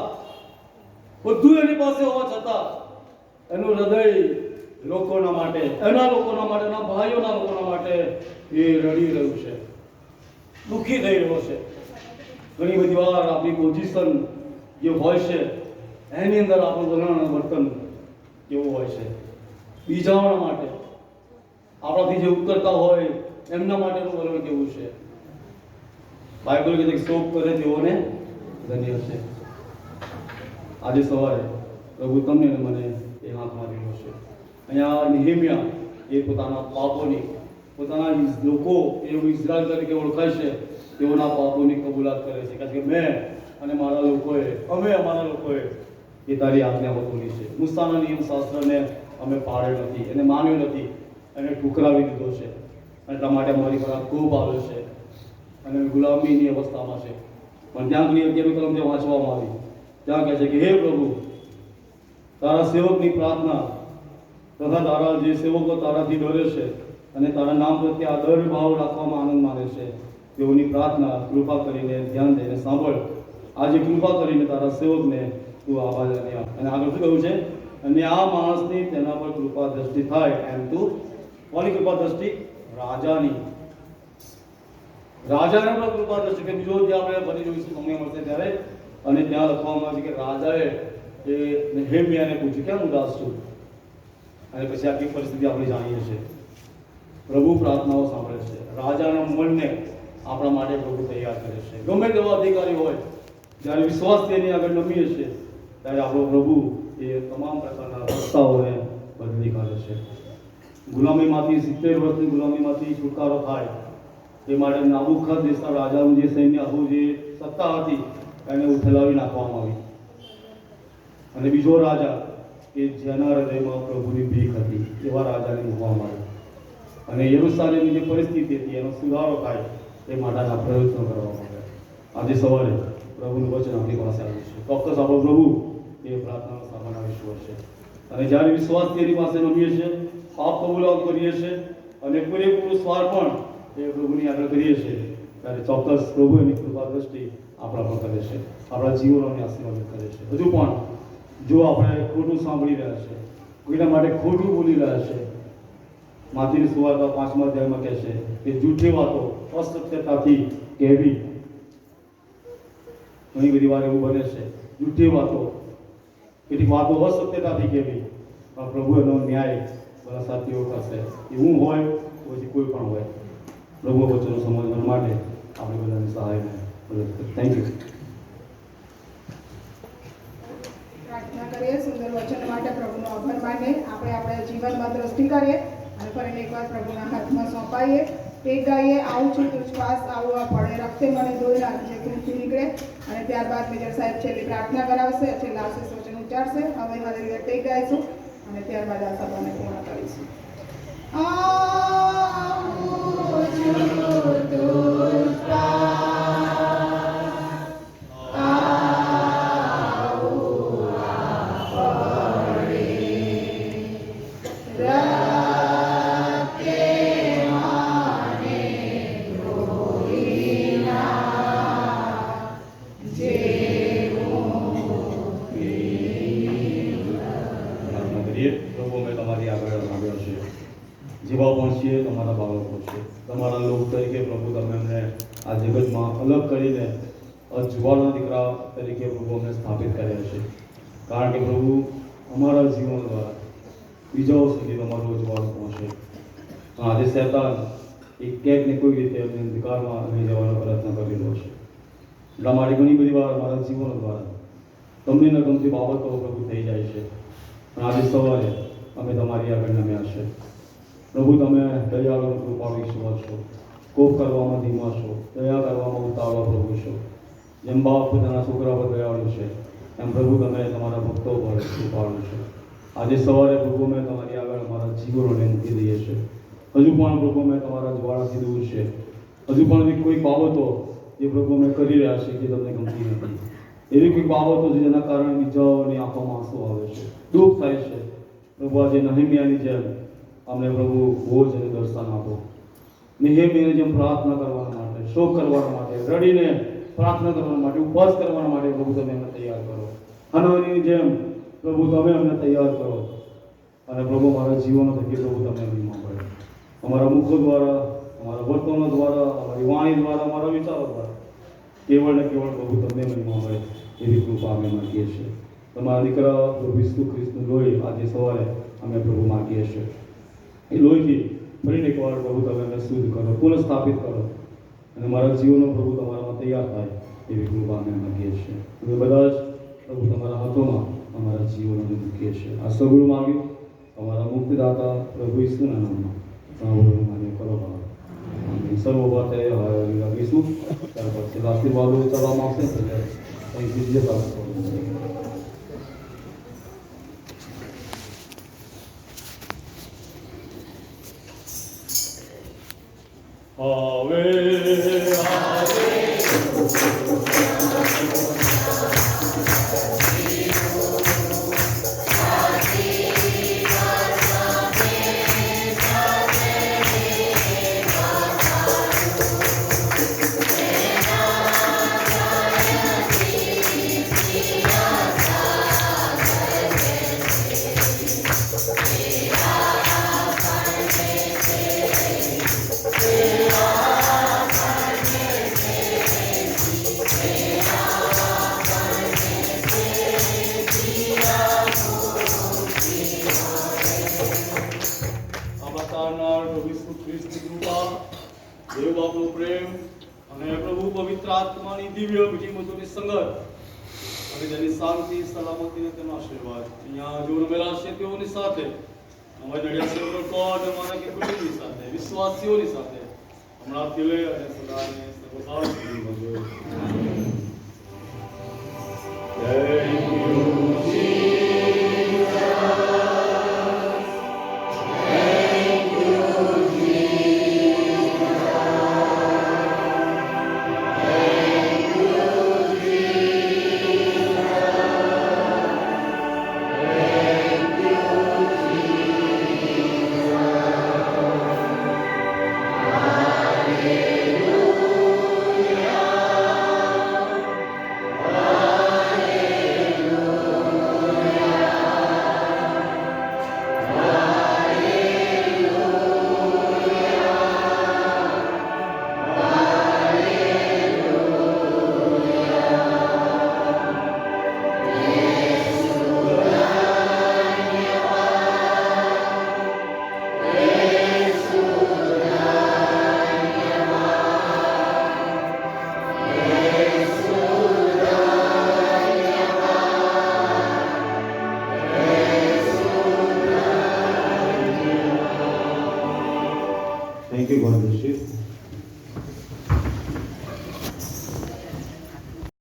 બધું એની પાસે હોવા છતાં, એનું હૃદય લોકોના માટે, એના લોકોના માટે, એના ભાઈઓના લોકોના માટે એ રડી રહ્યું છે, દુઃખી થઈ રહ્યો છે. ઘણી બધી વાર આપણી પોઝિશન જે હોય છે એની અંદર આપણું વલણ વર્તન કેવું હોય છે. બીજાઓના માટે, આપણાથી જે ઉતરતા હોય એમના માટેનું વલણ કેવું છે? બાઇબલ કહે છે કે શોક કરે તેઓને ધન્ય છે. આજે સવારે પ્રભુ તમને અને મને એ હાથ મારી રહ્યો છે. અહીંયા નેહેમિયા એ પોતાના પાપોની, પોતાના લોકો એવું ઇઝરાયલ તરીકે ઓળખાય છે, તેઓના પાપોની કબૂલાત કરે છે. કારણ કે મેં અને મારા લોકોએ, અમે અમારા લોકોએ એ તારી આજ્ઞાઓ તોડી છે. મૂસાના નિયમ શાસ્ત્રને અમે પાળ્યો નથી, એને માન્યો નથી, એને ઠુકરાવી દીધો છે. એટલા માટે અમારી પર ખૂબ આવ્યો છે અને ગુલામીની અવસ્થામાં છે. પણ ત્યાં આગળ 11મી કલમ જે વાંચવામાં આવી, ત્યાં કહે છે કે હે પ્રભુ, તારા સેવકની પ્રાર્થના તથા તારા જે સેવકો તારાથી ડરે છે અને તારા નામ પ્રત્યે આદર ભાવ રાખવામાં આનંદ માને છે, તેઓની પ્રાર્થના કૃપા કરીને ધ્યાન દઈને સાંભળ. આજે કૃપા કરીને તારા સેવકને તું આભાર આપ. અને આગળ શું કહ્યું છે? અને આ માણસની તેના પર કૃપા દ્રષ્ટિ થાય. એમ તું કોની કૃપા દ્રષ્ટિ? રાજાની. રાજાને પણ કૃપા દ્રષ્ટિ. કે બીજો જે આપણે ફરી જોઈશું સમય મળશે ત્યારે, અને ત્યાં લખવામાં આવે છે કે રાજાએ એ નેહેમિયાને પૂછ્યું, કેમ ઉદાસ છું? અને પછી આખી પરિસ્થિતિ આપણે જાણીએ છીએ. પ્રભુ પ્રાર્થનાઓ સાંભળે છે, રાજાના મનને આપણા માટે પ્રભુ તૈયાર કરે છે. ગમે તેવા અધિકારી હોય, જ્યારે વિશ્વાસ તેની આગળ નમીએ છે ત્યારે આપણો પ્રભુ એ તમામ પ્રકારના રસ્તાઓને બદલી કાઢે છે. ગુલામીમાંથી 70 વર્ષની ગુલામીમાંથી છુટકારો થાય એ માટે નાબુકદનેસ્સર રાજાનું જે સૈન્ય હતું, જે સત્તા હતી, એને ઉથલાવી નાખવામાં આવી. અને બીજો રાજા કે જેના હૃદયમાં પ્રભુની ભીખ હતી, એવા રાજાને મૂકવામાં આવ્યો. અને યરુશલેમની જે પરિસ્થિતિ હતી એનો સુધારો થાય એ માટેના પ્રયત્નો કરવામાં આવ્યા. આજે સવારે પ્રભુનું વચન આપણી પાસે આવ્યું છે. ચોક્કસ આપણો પ્રભુ એ પ્રાર્થનાનો સામાન ઈશ્વર છે. અને જ્યારે વિશ્વાસથી એની પાસે નમીએ છીએ, પાપ કબૂલાત કરીએ છીએ અને પૂરેપૂરું સ્વાર્પણ એ પ્રભુની આગળ કરીએ છીએ, ત્યારે ચોક્કસ પ્રભુ એની કૃપા દ્રષ્ટિ આપણા પર કરે છે, આપણા જીવનોને આશીર્વાદિત કરે છે. હજુ પણ જો આપણે ખોટું સાંભળી રહ્યા છે, કોઈના માટે ખોટું બોલી રહ્યા છે. માથીની સુવાર્તા 5મા અધ્યાયમાં કહે છે કે જૂઠી વાતો અસત્યતાથી કહેવી. ઘણી બધી વાર એવું બને છે, જૂઠી વાતો, કેટલીક વાતો અસત્યતાથી કહેવી, પણ પ્રભુ એનો ન્યાય બધા સાથીઓ કરશે. એ હું હોય પછી કોઈ પણ હોય. પ્રભુ વચનો સમજવા માટે આપણે બધાની સહાય મદદ કરીએ. Thank you. પ્રાર્થના કરીએ. સુંદર વચન માટે પ્રભુનો આભાર માનીએ. આપણે આપણા જીવનમાં દ્રષ્ટિ કરીએ અને ફરીને એકવાર પ્રભુના હાથમાં સોંપાઈએ. તે ગાઈએ, આવું છું તુજ પાસ, આવું આ પડે રખતે મને દોયલા, જે કૃતિ નીકળે. અને ત્યારબાદ મેજર સાહેબ છેલ્લી પ્રાર્થના કરાવશે, છેલ્લા આશીષ વચન ઉચ્ચારશે. હવે હાલેલુયા ટેક ગાઈશું અને ત્યારબાદ આ સભાને પૂર્ણ કરીશું. આવું છું તુજ પાસ, આવું આ પડે રખતે મને દોયલા, જે પ્રાર્થના કરીએ. પ્રભુ, અમે તમારી આગળ આવ્યા છીએ, જેવા પણ છીએ તમારા બાળકો છે, તમારા લોક તરીકે પ્રભુ તમે અમને આ જગતમાં અલગ કરીને જુવાળના દીકરા તરીકે પ્રભુ અમને સ્થાપિત કર્યા છે. કારણ કે પ્રભુ અમારા જીવન દ્વારા બીજાઓ સુધી તમારો જવાબ પહોંચે. આજે શૈતાન એક ક્યાંક ને કોઈ રીતે અમને અંધકારમાં લઈ જવાનો પ્રયત્ન કરી રહ્યો છે. એટલા માટે ઘણી બધી વાર અમારા જીવન દ્વારા તમને ન ગમતી બાબતો પ્રભુ થઈ જાય છે. પણ આજે સવારે અમે તમારી આગળ નમ્યા છે. પ્રભુ, તમે દયાળુ અને કૃપાળુ ઈશ્વર છો. કોપ કરવામાં ધીમા છો, દયા કરવામાં ઉતાવળા પ્રભુ છો. જેમ બાપ પોતાના છોકરા પર દયાળુ છે, એમ પ્રભુ તમે તમારા ભક્તો પર કૃપાળુ છો. આજે સવારે પ્રભુ મેં તમારી આગળ અમારા જીવનોને મૂકી દઈએ છીએ. હજુ પણ પ્રભુ મેં તમારા જ્વાળાથી દૂર છે. હજુ પણ એવી કોઈક બાબતો જે પ્રભુ અમે કરી રહ્યા છીએ જે તમને ગમતી નથી. એવી કોઈક બાબતો છે જેના કારણે બીજાઓની આંખોમાં આંસુ આવે છે, દુઃખ થાય છે. પ્રભુ, આજે નહેમિયાની જેમ અમને પ્રભુ બોજ અને દર્શન આપો. નહેમિયાની જેમ પ્રાર્થના કરવા માટે, શોક કરવા માટે, રડીને પ્રાર્થના કરવા માટે, ઉપવાસ કરવા માટે પ્રભુ તમે અમને તૈયાર કરો. હનોની જેમ પ્રભુ તમે અમને તૈયાર કરો. અને પ્રભુ મારા જીવનો થકી પ્રભુ તમે મહિમા કરો. અમારા મુખો દ્વારા, અમારા વર્તનો દ્વારા, અમારી વાણી દ્વારા, અમારા વિચારો દ્વારા કેવળ ને કેવળ પ્રભુ તમને મહિમા મળે એવી કૃપા અમે માગીએ છીએ. તમારા દીકરા પ્રભુ ઈસુ ખ્રિસ્તનું લોહી આજે સવારે અમે પ્રભુ માગીએ છીએ. એ લોહીથી ફરીને એકવાર પ્રભુ તમે અમને શુદ્ધ કરો, પુનઃસ્થાપિત કરો અને મારા જીવનો પ્રભુ તમારામાં તૈયાર થાય એવી કૃપા અમે માગીએ છીએ. અમે બધા જ પ્રભુ તમારા હાથોમાં અમારા જીવનોને મૂકીએ છીએ. આ સગળું માગ્યું અમારા મુક્તિદાતા પ્રભુ ઈસુના નામમાં સાંભળવું માન્ય કરો બાબા. સર્વ બાબતે લાગીશું. ત્યાર પછી આશીર્વાદો ચડવામાં આવશે એટલે અહીંથી જે પ્રાપ્ત કરવું. હવે દેવ બાપનો પ્રેમ અને પ્રભુ પવિત્ર આત્માની દિવ્ય વિધિમતોની સંગત અને તેની શાંતિ, સલામતી અને તેનો આશીર્વાદ અહીંયા જો રમેલા છે તેઓની સાથે, અમારા નડિયાદ સેવકો કોટ અમારા કે કુટુંબની સાથે, વિશ્વાસીઓની સાથે હમણાંથી લઈ અને સદાને સર્વકાળ સુધી વધે. Thank you, Jesus. Thank you, Jesus. Thank you, Jesus. Thank you, Jesus. Hallelujah. Thank you, God bless you.